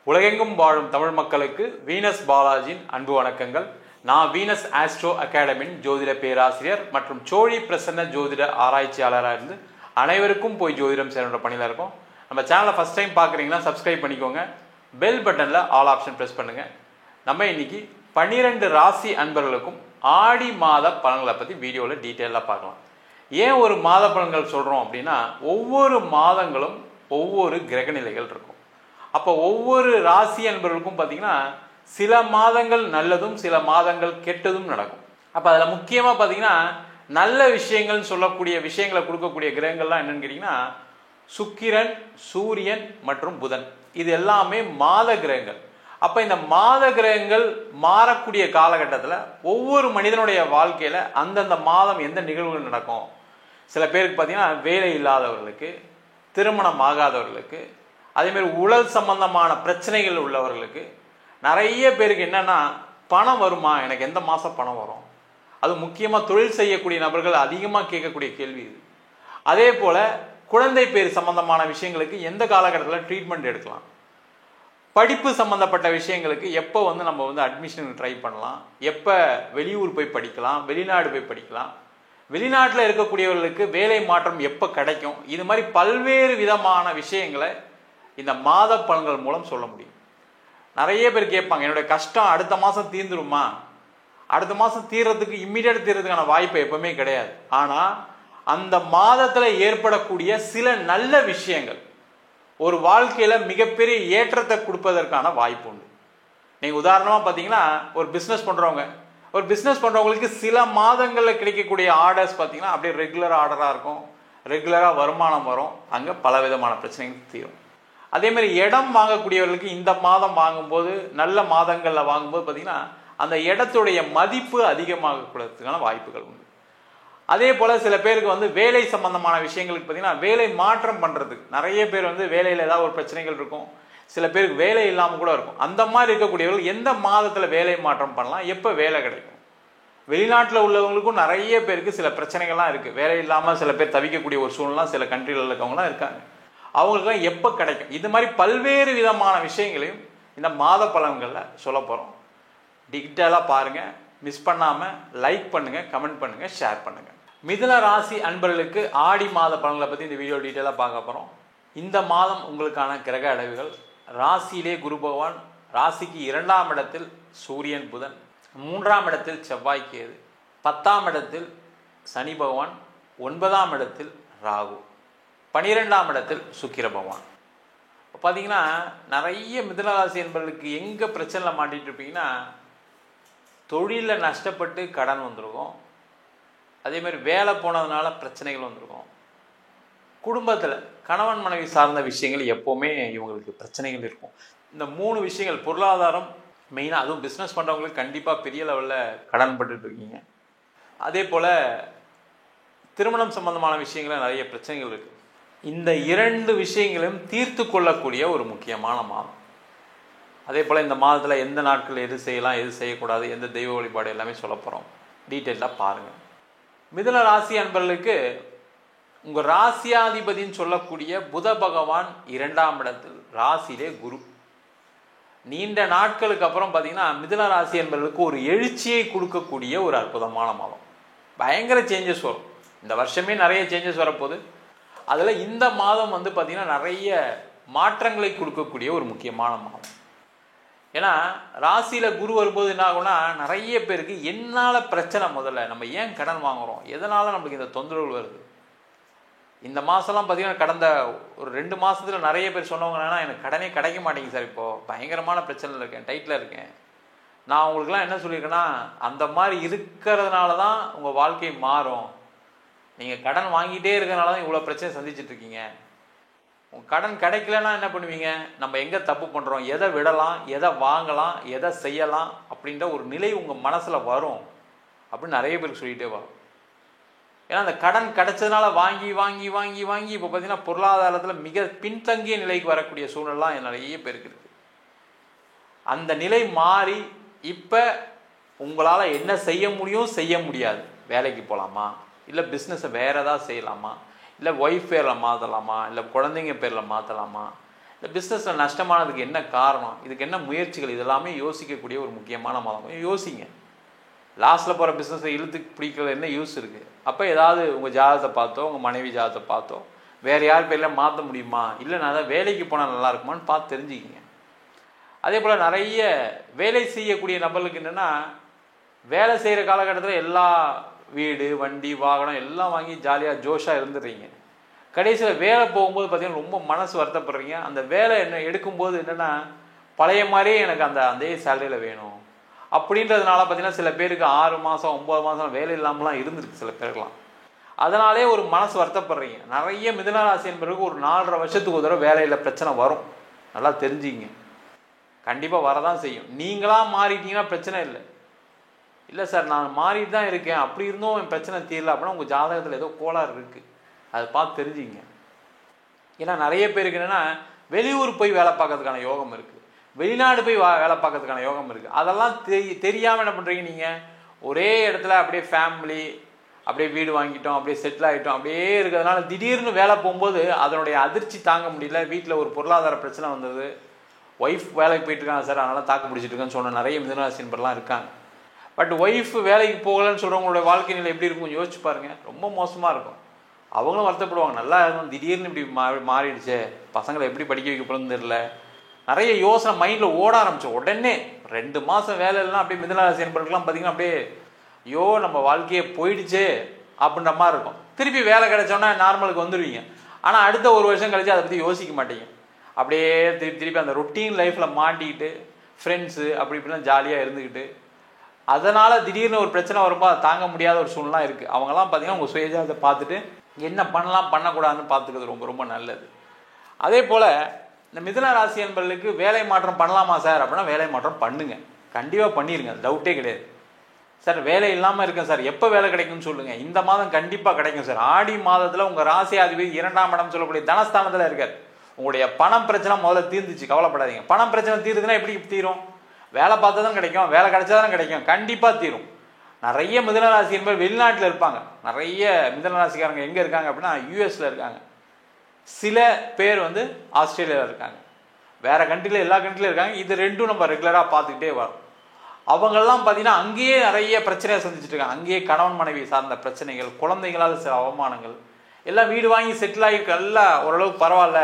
உலகெங்கும் வாழும் தமிழ் மக்களுக்கு வீனஸ் பாலாஜியின் அன்பு வணக்கங்கள். நான் வீனஸ் ஆஸ்ட்ரோ அகாடமியின் ஜோதிட பேராசிரியர் மற்றும் சோழி பிரசன்ன ஜோதிட ஆராய்ச்சியாளராக இருந்து அனைவருக்கும் போய் ஜோதிடம் சேருன்ற பணியில் இருக்கோம். நம்ம சேனலை ஃபஸ்ட் டைம் பார்க்குறீங்கன்னா சப்ஸ்கிரைப் பண்ணிக்கோங்க. பெல் பட்டனில் ஆல் ஆப்ஷன் ப்ரெஸ் பண்ணுங்கள். நம்ம இன்னைக்கு 12 ராசி அன்பர்களுக்கும் ஆடி மாத பலன்களை பற்றி வீடியோவில் டீட்டெயிலாக பார்க்கலாம். ஏன் ஒரு மாத பலன்கள் சொல்கிறோம் அப்படின்னா, ஒவ்வொரு மாதங்களும் ஒவ்வொரு கிரக நிலைகள் இருக்கும். அப்போ ஒவ்வொரு ராசி அன்பர்களுக்கும் பார்த்தீங்கன்னா சில மாதங்கள் நல்லதும் சில மாதங்கள் கெட்டதும் நடக்கும். அப்போ அதில் முக்கியமாக பார்த்தீங்கன்னா நல்ல விஷயங்கள்னு சொல்லக்கூடிய விஷயங்களை கொடுக்கக்கூடிய கிரகங்கள்லாம் என்னன்னு கேட்டிங்கன்னா சுக்கிரன், சூரியன் மற்றும் புதன். இது எல்லாமே மாத கிரகங்கள். அப்போ இந்த மாத கிரகங்கள் மாறக்கூடிய காலகட்டத்தில் ஒவ்வொரு மனிதனுடைய வாழ்க்கையில் அந்தந்த மாதம் எந்த நிகழ்வுகள் நடக்கும். சில பேருக்கு பார்த்தீங்கன்னா வேலை இல்லாதவர்களுக்கு, திருமணம் ஆகாதவர்களுக்கு, அதேமாதிரி உடல் சம்பந்தமான பிரச்சனைகள் உள்ளவர்களுக்கு, நிறைய பேருக்கு என்னன்னா பணம் வருமா, எனக்கு எந்த மாதம் பணம் வரும், அது முக்கியமாக தொழில் செய்யக்கூடிய நபர்கள் அதிகமாக கேட்கக்கூடிய கேள்வி இது. அதே போல் குழந்தை பேர் சம்பந்தமான விஷயங்களுக்கு எந்த காலகட்டத்தில் ட்ரீட்மெண்ட் எடுக்கலாம், படிப்பு சம்மந்தப்பட்ட விஷயங்களுக்கு எப்போ நம்ம அட்மிஷன் ட்ரை பண்ணலாம், எப்போ வெளியூர் போய் படிக்கலாம், வெளிநாடு போய் படிக்கலாம், வெளிநாட்டில் இருக்கக்கூடியவர்களுக்கு வேலை மாற்றம் எப்போ கிடைக்கும், இது மாதிரி பல்வேறு விதமான விஷயங்களை இந்த மாத பலன்கள் மூலம் சொல்ல முடியும். நிறைய பேர் கேட்பாங்க, என்னுடைய கஷ்டம் அடுத்த மாதம் தீர்ந்துருமா? அடுத்த மாதம் தீர்றதுக்கு இம்மிடியேட் தீர்றதுக்கான வாய்ப்பு எப்பவுமே கிடையாது. ஆனால் அந்த மாதத்தில் ஏற்படக்கூடிய சில நல்ல விஷயங்கள் ஒரு வாழ்க்கையில் மிகப்பெரிய ஏற்றத்தை கொடுப்பதற்கான வாய்ப்பு உண்டு. நீங்கள் உதாரணமாக பார்த்தீங்கன்னா ஒரு பிஸ்னஸ் பண்ணுறவங்களுக்கு சில மாதங்களில் கிடைக்கக்கூடிய ஆர்டர்ஸ் பார்த்தீங்கன்னா அப்படியே ரெகுலர் ஆர்டராக இருக்கும், ரெகுலராக வருமானம் வரும், அங்கே பல விதமான பிரச்சனைகள் தீரும். அதே மாதிரி இடம் வாங்கக்கூடியவர்களுக்கு இந்த மாதம் வாங்கும்போது, நல்ல மாதங்களில் வாங்கும்போது பார்த்தீங்கன்னா அந்த இடத்துடைய மதிப்பு அதிகமாகக்கூடதுக்கான வாய்ப்புகள் உண்டு. அதே போல் சில பேருக்கு வேலை சம்பந்தமான விஷயங்களுக்கு பார்த்தீங்கன்னா வேலை மாற்றம் பண்ணுறதுக்கு நிறைய பேர் வேலையில் ஏதாவது ஒரு பிரச்சனைகள் இருக்கும், சில பேருக்கு வேலை இல்லாமல் கூட இருக்கும். அந்த மாதிரி இருக்கக்கூடியவர்கள் எந்த மாதத்தில் வேலை மாற்றம் பண்ணலாம், எப்போ வேலை கிடைக்கும். வெளிநாட்டில் உள்ளவங்களுக்கும் நிறைய பேருக்கு சில பிரச்சனைகள்லாம் இருக்குது, வேலை இல்லாமல் சில பேர் தவிக்கக்கூடிய ஒரு சூழ்நிலை சில கண்ட்ரியில் இருக்கவங்களாம் இருக்காங்க. அவங்களுக்குலாம் எப்போ கிடைக்கும், இது மாதிரி பல்வேறு விதமான விஷயங்களையும் இந்த மாத பலன்களில் சொல்ல போகிறோம். டீட்டெயிலாக பாருங்கள், மிஸ் பண்ணாமல் லைக் பண்ணுங்கள், கமெண்ட் பண்ணுங்கள், ஷேர் பண்ணுங்கள். மிதுன ராசி அன்பர்களுக்கு ஆடி மாத பலன்களை பற்றி இந்த வீடியோ டீட்டெயிலாக பார்க்க போகிறோம். இந்த மாதம் உங்களுக்கான கிரக அடைவுகள்: ராசியிலே குரு பகவான், ராசிக்கு 2ஆம் இடத்தில் சூரியன் புதன், 3ஆம் இடத்தில் செவ்வாய் கேது, 10ஆம் இடத்தில் சனி பகவான், 9ஆம் இடத்தில் ராகு, 12ஆம் இடத்தில் சுக்கிர பகவான். பார்த்தீங்கன்னா நிறைய மிதுனராசி என்பவர்களுக்கு எங்கே பிரச்சனையில் மாட்டிகிட்டு இருப்பீங்கன்னா, தொழிலில் நஷ்டப்பட்டு கடன் வந்திருக்கும், அதேமாதிரி வேலை போனதுனால பிரச்சனைகள் வந்திருக்கும், குடும்பத்தில் கணவன் மனைவி சார்ந்த விஷயங்கள் எப்போவுமே இவங்களுக்கு பிரச்சனைகள் இருக்கும். இந்த 3 விஷயங்கள், பொருளாதாரம் மெயினாக, அதுவும் பிஸ்னஸ் பண்ணுறவங்களுக்கு கண்டிப்பாக பெரிய லெவலில் கடன் பட்டுட்டு இருக்கீங்க. அதே போல் திருமணம் சம்பந்தமான விஷயங்களில் நிறைய பிரச்சனைகள் இருக்குது. இந்த 2 விஷயங்களையும் தீர்த்து கொள்ளக்கூடிய ஒரு முக்கியமான மாதம். அதே போல் இந்த மாதத்தில் எந்த நாட்கள் எது செய்யலாம், எது செய்யக்கூடாது, எந்த தெய்வ வழிபாடு எல்லாமே சொல்ல போகிறோம். டீட்டெயிலாக பாருங்கள். மிதுன ராசி அன்பர்களுக்கு உங்கள் ராசியாதிபதினு சொல்லக்கூடிய புத பகவான் 2ஆம் இடத்தில், ராசியிலே குரு. நீண்ட நாட்களுக்கு அப்புறம் பார்த்தீங்கன்னா மிதுன ராசி அன்பர்களுக்கு ஒரு எழுச்சியை கொடுக்கக்கூடிய ஒரு அற்புதமான மாதம். பயங்கர சேஞ்சஸ் வரும். இந்த வருஷமே நிறைய சேஞ்சஸ் வரப்போகுது. அதில் இந்த மாதம் பார்த்தீங்கன்னா நிறைய மாற்றங்களை கொடுக்கக்கூடிய ஒரு முக்கியமான மாதம். ஏன்னா ராசியில் குரு வரும்போது என்ன ஆகும்னா, நிறைய பேருக்கு என்னால் பிரச்சனை, முதல்ல நம்ம ஏன் கடன் வாங்குகிறோம், எதனால் நம்மளுக்கு இந்த தொந்தரவுகள் வருது. இந்த மாதம்லாம் பார்த்தீங்கன்னா கடந்த ஒரு 2 மாதத்தில் நிறைய பேர் சொன்னவங்க என்னன்னா, எனக்கு கடனே கிடைக்க மாட்டேங்குது சார், இப்போது பயங்கரமான பிரச்சனையில் இருக்கேன், டைட்டில் இருக்கேன். நான் உங்களுக்குலாம் என்ன சொல்லியிருக்கேன்னா, அந்த மாதிரி இருக்கிறதுனால தான் உங்கள் வாழ்க்கை மாறும். நீங்கள் கடன் வாங்கிட்டே இருக்கிறனால தான் இவ்வளோ பிரச்சனை சந்திச்சிட்ருக்கீங்க. உங்கள் கடன் கிடைக்கலன்னா என்ன பண்ணுவீங்க, நம்ம எங்கே தப்பு பண்ணுறோம், எதை விடலாம், எதை வாங்கலாம், எதை செய்யலாம் அப்படின்ற ஒரு நிலை உங்கள் மனசில் வரும் அப்படின்னு நிறைய பேருக்கு சொல்லிகிட்டே வரும். ஏன்னா அந்த கடன் கிடைச்சதுனால வாங்கி வாங்கி வாங்கி வாங்கி இப்போ பார்த்தீங்கன்னா பொருளாதாரத்தில் மிக பின்தங்கிய நிலைக்கு வரக்கூடிய சூழ்நிலாம் நிறைய பேருக்கு இருக்குது. அந்த நிலை மாறி இப்போ உங்களால் என்ன செய்ய முடியும், செய்ய முடியாது. வேலைக்கு போகலாமா, இல்லை பிஸ்னஸை வேறு ஏதாவது செய்யலாமா, இல்லை ஒய்ஃப் பேரில் மாற்றலாமா, இல்லை குழந்தைங்க பேரில் மாற்றலாமா, இந்த பிஸ்னஸில் நஷ்டமானதுக்கு என்ன காரணம், இதுக்கு என்ன முயற்சிகள், இதெல்லாமே யோசிக்கக்கூடிய ஒரு முக்கியமான மாதம். யோசிங்க. லாஸ்ட்டில் போகிற பிஸ்னஸை இழுத்து பிடிக்கிறது என்ன யூஸ் இருக்குது? அப்போ ஏதாவது உங்கள் ஜாதகத்தை பார்த்தோ, உங்கள் மனைவி ஜாதகத்தை பார்த்தோ, வேறு யார் பேரில் மாற்ற முடியுமா, இல்லை நான் தான் வேலைக்கு போனால் நல்லா இருக்குமான்னு பார்த்து தெரிஞ்சுக்கிங்க. அதே போல் நிறைய வேலை செய்யக்கூடிய நபர்களுக்கு என்னென்னா, வேலை செய்கிற காலகட்டத்தில் எல்லா வீடு வண்டி வாகனம் எல்லாம் வாங்கி ஜாலியாக ஜோஷாக இருந்துடுறீங்க. கடைசியில் வேலை போகும்போது பார்த்திங்கன்னா ரொம்ப மனசு வருத்தப்படுறீங்க. அந்த வேலை என்ன எடுக்கும்போது என்னென்னா, பழைய மாதிரியே எனக்கு அதே சேலரியில் வேணும் அப்படின்றதுனால பார்த்திங்கன்னா சில பேருக்கு 6 மாதம் 9 மாதம் வேலை இல்லாமலாம் இருந்திருக்கு சில பேருக்கெலாம். அதனாலே ஒரு மனசு வருத்தப்படுறீங்க. நிறைய மிதுன ராசி என்பவருக்கு ஒரு 4.5 வருஷத்துக்கு ஒரு தடவை வேலையில் பிரச்சனை வரும். நல்லா தெரிஞ்சுக்கிங்க. கண்டிப்பாக வரதான் செய்யும். நீங்களாக மாறிட்டீங்கன்னா பிரச்சனை இல்லை. இல்லை சார் நான் மாறிட்டு தான் இருக்கேன், அப்படி இருந்தும் என் பிரச்சனை தீரல அப்படின்னா உங்கள் ஜாதகத்தில் ஏதோ கோளாறு இருக்குது. அதை பார்த்து தெரிஞ்சுக்கிங்க. ஏன்னா நிறைய பேருக்கு என்னென்னா, வெளியூர் போய் வேலை பார்க்கறதுக்கான யோகம் இருக்குது, வெளிநாடு போய் வேலை பார்க்கறதுக்கான யோகம் இருக்குது. அதெல்லாம் தெரியாமல் என்ன பண்ணுறீங்க நீங்கள்? ஒரே இடத்துல அப்படியே ஃபேமிலி, அப்படியே வீடு வாங்கிட்டோம், அப்படியே செட்டில் ஆகிட்டோம், அப்படியே இருக்கிறதுனால திடீர்னு வேலை போகும்போது அதனுடைய அதிர்ச்சி தாங்க முடியல. வீட்டில் ஒரு பொருளாதார பிரச்சனை வந்தது, ஒய்ஃப் வேலைக்கு போயிட்டுருக்காங்க சார் அதனால் தாக்கு பிடிச்சிட்டு இருக்கேன்னு சொன்ன நிறைய மிதுனராசி நண்பர்லாம் இருக்காங்க. பட் ஒய்ஃப் வேலைக்கு போகலன்னு சொல்கிறவங்களோட வாழ்க்கை நிலை எப்படி இருக்கும் யோசிச்சு பாருங்கள். ரொம்ப மோசமாக இருக்கும். அவங்களும் வருத்தப்படுவாங்க. நல்லா இருக்கும், திடீர்னு இப்படி மாறிடுச்சு, பசங்களை எப்படி படிக்க வைக்க போகிறதுன்னு தெரில, நிறைய யோசனை மைண்டில் ஓட ஆரம்பிச்சோம். உடனே 2 மாதம் வேலை இல்லைனா அப்படியே மிதுனராசி நண்பர்கள்லாம் பார்த்திங்கன்னா அப்படியே ஐயோ நம்ம வாழ்க்கையே போயிடுச்சு அப்படின்ற மாதிரி இருக்கும். திருப்பி வேலை கிடைச்சோன்னா நார்மலுக்கு வந்துடுவீங்க. ஆனால் அடுத்த 1 வருஷம் கழிச்சு அதை பற்றி யோசிக்க மாட்டீங்க. அப்படியே திருப்பி அந்த ரொட்டீன் லைஃப்பில் மாட்டிக்கிட்டு ஃப்ரெண்ட்ஸு அப்படி இப்படிலாம் ஜாலியாக இருந்துக்கிட்டு, அதனால் திடீர்னு ஒரு பிரச்சனை வரும்போது அதை தாங்க முடியாத ஒரு சூழ்நிலை இருக்குது. அவங்கெல்லாம் பார்த்திங்கன்னா உங்கள் சுயஜாதத்தை பார்த்துட்டு என்ன பண்ணலாம் பண்ணக்கூடாதுன்னு பார்த்துக்கிறது ரொம்ப ரொம்ப நல்லது. அதே போல் இந்த மிதுன ராசி என்பவர்களுக்கு வேலை மாற்றம் பண்ணலாமா சார் அப்படின்னா வேலை மாற்றம் பண்ணுங்கள். கண்டிப்பாக பண்ணிடுங்க, டவுட்டே கிடையாது. சார் வேலை இல்லாமல் இருக்கேன் சார், எப்போ வேலை கிடைக்கும்னு சொல்லுங்கள். இந்த மாதம் கண்டிப்பாக கிடைக்கும் சார். ஆடி மாதத்தில் உங்கள் ராசி அதிபதி 2ஆம் இடம் சொல்லக்கூடிய தனஸ்தானத்தில் இருக்கார். உங்களுடைய பணம் பிரச்சனை முதல்ல தீர்ந்துச்சு, கவலைப்படாதீங்க. பணம் பிரச்சனை தீருதுன்னா எப்படி தீரும்? வேலை பார்த்தா தான் கிடைக்கும், வேலை கிடைச்சா தான் கிடைக்கும், கண்டிப்பாக தீரும். நிறைய மிதுனராசி என்பது வெளிநாட்டில் இருப்பாங்க. நிறைய மிதுனராசிக்காரங்க எங்கே இருக்காங்க அப்படின்னா யூஎஸில் இருக்காங்க. சில பேர் ஆஸ்திரேலியாவில் இருக்காங்க. வேறு கண்ட்ரியில் எல்லா கண்ட்ரிலையும் இருக்காங்க. இது ரெண்டும் நம்ம ரெகுலராக பார்த்துக்கிட்டே வரோம். அவங்கெல்லாம் பார்த்தீங்கன்னா அங்கேயே நிறைய பிரச்சனையை சந்திச்சுட்டு இருக்காங்க. அங்கேயே கணவன் மனைவி சார்ந்த பிரச்சனைகள், குழந்தைகளால் சில அவமானங்கள், எல்லாம் வீடு வாங்கி செட்டில் ஆகிருக்கு. எல்லாம் ஓரளவுக்கு பரவாயில்ல,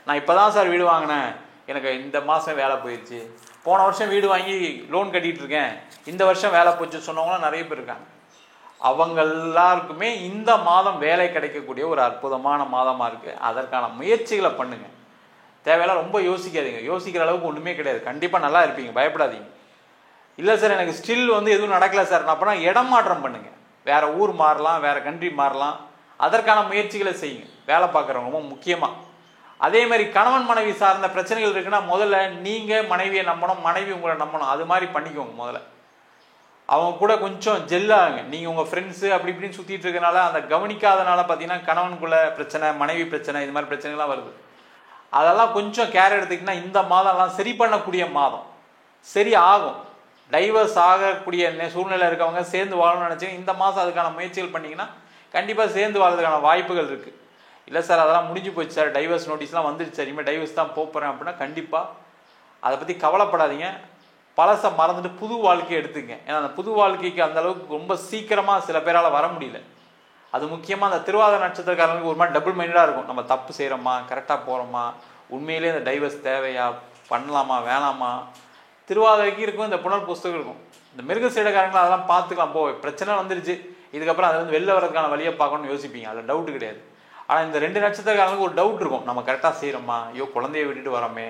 நான் இப்போ தான் சார் வீடு வாங்கினேன், எனக்கு இந்த மாதம் வேலை போயிடுச்சு, போன வருஷம் வீடு வாங்கி லோன் கட்டிகிட்டு இருக்கேன், இந்த வருஷம் வேலை போச்சு சொன்னவங்களாம் நிறைய பேர் இருக்காங்க. அவங்க எல்லாருக்குமே இந்த மாதம் வேலை கிடைக்கக்கூடிய ஒரு அற்புதமான மாதமாக இருக்குது. அதற்கான முயற்சிகளை பண்ணுங்கள். தேவையெல்லாம் ரொம்ப யோசிக்காதீங்க. யோசிக்கிற அளவுக்கு ஒன்றுமே கிடையாது. கண்டிப்பாக நல்லா இருப்பீங்க, பயப்படாதீங்க. இல்லை சார் எனக்கு ஸ்டில் எதுவும் நடக்கலை சார், நான் அப்படின்னா இடம் மாற்றம் பண்ணுங்கள். வேறு ஊர் மாறலாம், வேறு கண்ட்ரி மாறலாம். அதற்கான முயற்சிகளை செய்யுங்க வேலை பார்க்குறவங்க ரொம்ப முக்கியமாக. அதே மாதிரி கணவன் மனைவி சார்ந்த பிரச்சனைகள் இருக்குன்னா முதல்ல நீங்கள் மனைவியை நம்பணும், மனைவி உங்களை நம்பணும். அது மாதிரி பண்ணிக்கோங்க. முதல்ல அவங்க கூட கொஞ்சம் ஜெல்லாகுங்க. நீங்கள் உங்கள் ஃப்ரெண்ட்ஸு அப்படி இப்படின்னு சுற்றிட்டு இருக்கனால அந்த கவனிக்காதனால பார்த்தீங்கன்னா கணவனுக்குள்ளே பிரச்சனை, மனைவி பிரச்சனை, இது மாதிரி பிரச்சனைகள்லாம் வருது. அதெல்லாம் கொஞ்சம் கேர் எடுத்துக்கிட்டிங்கன்னா இந்த மாதம்லாம் சரி பண்ணக்கூடிய மாதம். சரி ஆகும். டைவர்ஸ் ஆகக்கூடிய சூழ்நிலை இருக்கவங்க சேர்ந்து வாழணும்னு நினச்சிங்க இந்த மாதம் அதுக்கான முயற்சிகள் பண்ணிங்கன்னா கண்டிப்பாக சேர்ந்து வாழ்றதுக்கான வாய்ப்புகள் இருக்குது. இல்லை சார் அதெல்லாம் முடிஞ்சு போச்சு சார், டைவர்ஸ் நோட்டீஸ்லாம் வந்துடுச்சு சார், இனிமேல் டைவர்ஸ் தான் போகிறேன் அப்படின்னா கண்டிப்பாக அதை பற்றி கவலைப்படாதீங்க. பழசை மறந்துட்டு புது வாழ்க்கையை எடுத்துங்க. ஏன்னா அந்த புது வாழ்க்கைக்கு அந்தளவுக்கு ரொம்ப சீக்கிரமாக சில பேரால் வர முடியல. அது முக்கியமாக அந்த திருவாதிரை நட்சத்திரக்காரங்களுக்கு ஒரு மாதிரி டபுள் மைண்டடாக இருக்கும். நம்ம தப்பு செய்கிறோமா, கரெக்டாக போகிறோமா, உண்மையிலே இந்த டைவர்ஸ் தேவையா, பண்ணலாமா வேணாமா. திருவாதிரைக்கு இருக்கும், இந்த புனர் புஸ்தகம் இருக்கும். இந்த மிருகசீடக்காரங்களும் அதெல்லாம் பார்த்துக்கலாம். பிரச்சனை வந்துருச்சு, இதுக்கப்புறம் அதில் வெளில வரதுக்கான வழியை பார்க்கணும்னு யோசிப்பீங்க. அதில் டவுட்டு கிடையாது. ஆனால் இந்த 2 நட்சத்திரக்காரங்களுக்கு ஒரு டவுட் இருக்கும். நம்ம கரெக்டாக செய்கிறோமா, ஐயோ குழந்தைய விட்டுட்டு வரோமே,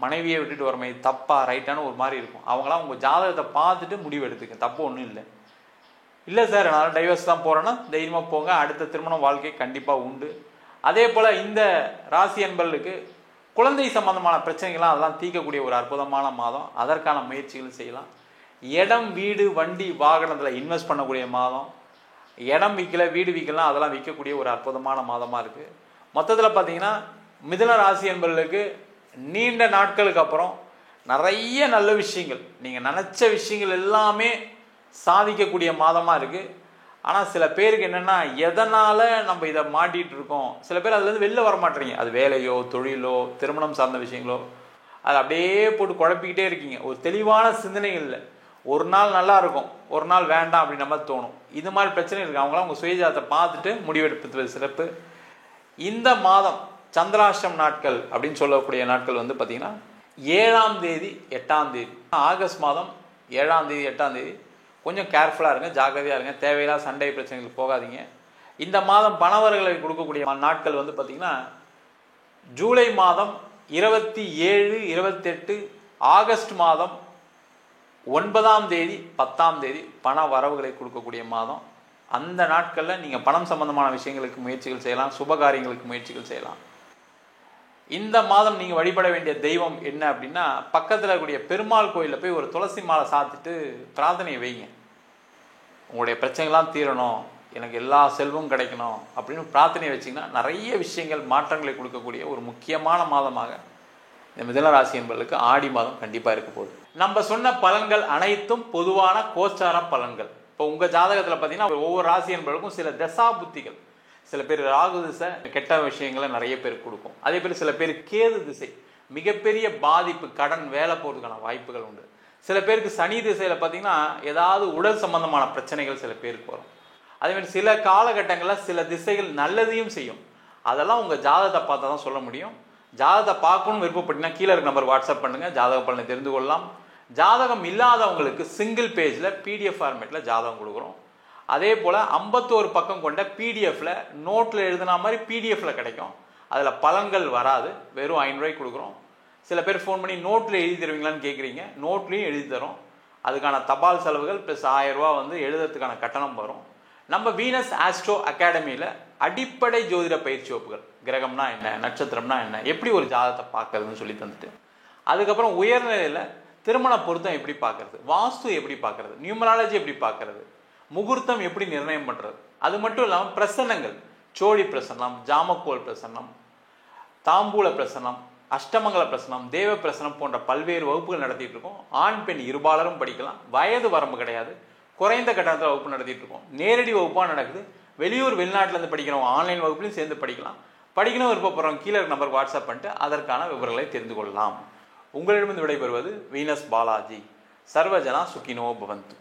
மனைவியை விட்டுட்டு வரோமே, தப்பா ரைட்டான ஒரு மாதிரி இருக்கும். அவங்களாம் உங்கள் ஜாதகத்தை பார்த்துட்டு முடிவு எடுத்துக்க, தப்பு ஒன்றும் இல்லை. இல்லை சார் அதனால் டைவர்ஸ் தான் போகிறேன்னா தைரியமாக போங்க, அடுத்த திருமண வாழ்க்கை கண்டிப்பாக உண்டு. அதே போல் இந்த ராசி என்பர்களுக்கு குழந்தை சம்பந்தமான பிரச்சனைகள்லாம் அதெல்லாம் தீர்க்கக்கூடிய ஒரு அற்புதமான மாதம். அதற்கான முயற்சிகள் செய்யலாம். இடம் வீடு வண்டி வாகனத்தில் இன்வெஸ்ட் பண்ணக்கூடிய மாதம். இடம் விற்கல வீடு விற்கலாம், அதெல்லாம் விற்கக்கூடிய ஒரு அற்புதமான மாதமாக இருக்குது. மொத்தத்தில் பார்த்தீங்கன்னா மிதுன ராசி என்பர்களுக்கு நீண்ட நாட்களுக்கு அப்புறம் நிறைய நல்ல விஷயங்கள், நீங்கள் நினச்ச விஷயங்கள் எல்லாமே சாதிக்கக்கூடிய மாதமாக இருக்குது. ஆனால் சில பேருக்கு என்னென்னா எதனால் நம்ம இதை மாட்டிகிட்டு இருக்கோம், சில பேர் அதுலேருந்து வெளில வர மாட்டேறீங்க. அது வேலையோ தொழிலோ திருமணம் சார்ந்த விஷயங்களோ அது அப்படியே போட்டு குழப்பிக்கிட்டே இருக்கீங்க. ஒரு தெளிவான சிந்தனைகள் இல்லை. ஒரு நாள் நல்லா இருக்கும், ஒரு நாள் வேண்டாம் அப்படின்னு நம்ம தோணும். இது மாதிரி பிரச்சனை இருக்குது. அவங்களாம் உங்கள் சுயஜாதத்தை பார்த்துட்டு முடிவெடுப்பது சிறப்பு. இந்த மாதம் சந்திராஷ்டம் நாட்கள் அப்படின்னு சொல்லக்கூடிய நாட்கள் வந்து பார்த்திங்கன்னா 7ஆம் தேதி 8ஆம் தேதி, ஆகஸ்ட் மாதம் 7ஆம் தேதி 8ஆம் தேதி கொஞ்சம் கேர்ஃபுல்லாக இருங்க, ஜாக்கிரதையாக இருங்க. தேவையில்லாத சண்டை பிரச்சனைகளுக்கு போகாதீங்க. இந்த மாதம் பணவர்களை கொடுக்கக்கூடிய நாட்கள் வந்து பார்த்திங்கன்னா ஜூலை மாதம் 27, 28, ஆகஸ்ட் மாதம் 9ஆம் தேதி 10ஆம் தேதி பண வரவுகளை கொடுக்கக்கூடிய மாதம். அந்த நாட்களில் நீங்கள் பணம் சம்பந்தமான விஷயங்களுக்கு முயற்சிகள் செய்யலாம், சுபகாரியங்களுக்கு முயற்சிகள் செய்யலாம். இந்த மாதம் நீங்கள் வழிபட வேண்டிய தெய்வம் என்ன அப்படின்னா, பக்கத்தில் இருக்கக்கூடிய பெருமாள் கோயிலில் போய் ஒரு துளசி மாலை சாத்திட்டு பிரார்த்தனையை வைங்க. உங்களுடைய பிரச்சனைகள்லாம் தீரணும், எனக்கு எல்லா செல்வம் கிடைக்கணும் அப்படின்னு பிரார்த்தனையை வச்சிங்கன்னா நிறைய விஷயங்கள் மாற்றங்களை கொடுக்கக்கூடிய ஒரு முக்கியமான மாதமாக இந்த மிதுன ராசி என்பவர்களுக்கு ஆடி மாதம் கண்டிப்பாக இருக்க போகுது. நம்ம சொன்ன பலன்கள் அனைத்தும் பொதுவான கோச்சார பலன்கள். இப்போ உங்கள் ஜாதகத்தில் பார்த்தீங்கன்னா ஒவ்வொரு ராசி என்பவர்களுக்கும் சில தசா புத்திகள், சில பேர் ராகு திசை கெட்ட விஷயங்களை நிறைய பேர் கொடுக்கும். அதே பேர் சில பேர் கேது திசை மிகப்பெரிய பாதிப்பு, கடன், வேலை போகிறதுக்கான வாய்ப்புகள் உண்டு. சில பேருக்கு சனி திசையில் பார்த்தீங்கன்னா ஏதாவது உடல் சம்பந்தமான பிரச்சனைகள் சில பேருக்கு வரும். அதேமாதிரி சில காலகட்டங்களில் சில திசைகள் நல்லதையும் செய்யும். அதெல்லாம் உங்கள் ஜாதகத்தை பார்த்தா தான் சொல்ல முடியும். ஜாதகத்தை பார்க்கணும்னு விருப்பப்பட்டீங்கன்னா கீழே இருக்க நம்பர் வாட்ஸ்அப் பண்ணுங்கள், ஜாதக பலனை தெரிந்து கொள்ளலாம். ஜாதகம் இல்லாதவங்களுக்கு சிங்கிள் பேஜில் PDF ஃபார்மேட்டில் ஜாதகம் கொடுக்குறோம். அதே போல் 51 பக்கம் கொண்ட PDFல நோட்டில் எழுதின மாதிரி PDFல கிடைக்கும். அதில் பலன்கள் வராது, வெறும் 500 ரூபாய்க்கு கொடுக்குறோம். சில பேர் ஃபோன் பண்ணி நோட்டில் எழுதி தருவீங்களான்னு கேட்குறீங்க. நோட்லேயும் எழுதி தரோம். அதுக்கான தபால் செலவுகள் ப்ளஸ் 1000 ரூபா வந்து எழுதுறதுக்கான கட்டணம் வரும். நம்ம வீனஸ் ஆஸ்ட்ரோ அகாடமியில் அடிப்படை ஜோதிட பயிற்சி வகுப்புகள், கிரகம்னா என்ன, நட்சத்திரம்னா என்ன, எப்படி ஒரு ஜாதகத்தை பார்க்கறதுன்னு சொல்லி தந்துட்டு, அதுக்கப்புறம் உயர்நிலையில் திருமண பொருத்தம் எப்படி பார்க்கறது, வாஸ்து எப்படி பார்க்கறது, நியூமராலஜி எப்படி பார்க்கறது, முகூர்த்தம் எப்படி நிர்ணயம் பண்ணுறது, அது மட்டும் இல்லாமல் பிரசன்னங்கள், சோழி பிரசன்னம், ஜாமக்கோல் பிரசன்னம், தாம்பூல பிரசன்னம், அஷ்டமங்கல பிரசனம், தேவ பிரசனம் போன்ற பல்வேறு வகுப்புகள் நடத்திட்டு இருக்கோம். ஆண் பெண் இருபாலரும் படிக்கலாம். வயது வரம்பு கிடையாது. குறைந்த கட்டணத்தில் வகுப்பு நடத்திட்டு இருக்கோம். நேரடி வகுப்பாக நடக்குது. வெளியூர் வெளிநாட்டிலேருந்து படிக்கிறவங்க ஆன்லைன் வகுப்புலையும் சேர்ந்து படிக்கலாம். படிக்கணும் விருப்பப்படுறவங்க கீழே நம்பருக்கு வாட்ஸ்அப் பண்ணிட்டு அதற்கான விவரங்களை தெரிந்து கொள்ளலாம். உங்களிடமிருந்து விடைபெறுவது வீனஸ் பாலாஜி. சர்வஜனா சுகினோ பவந்து.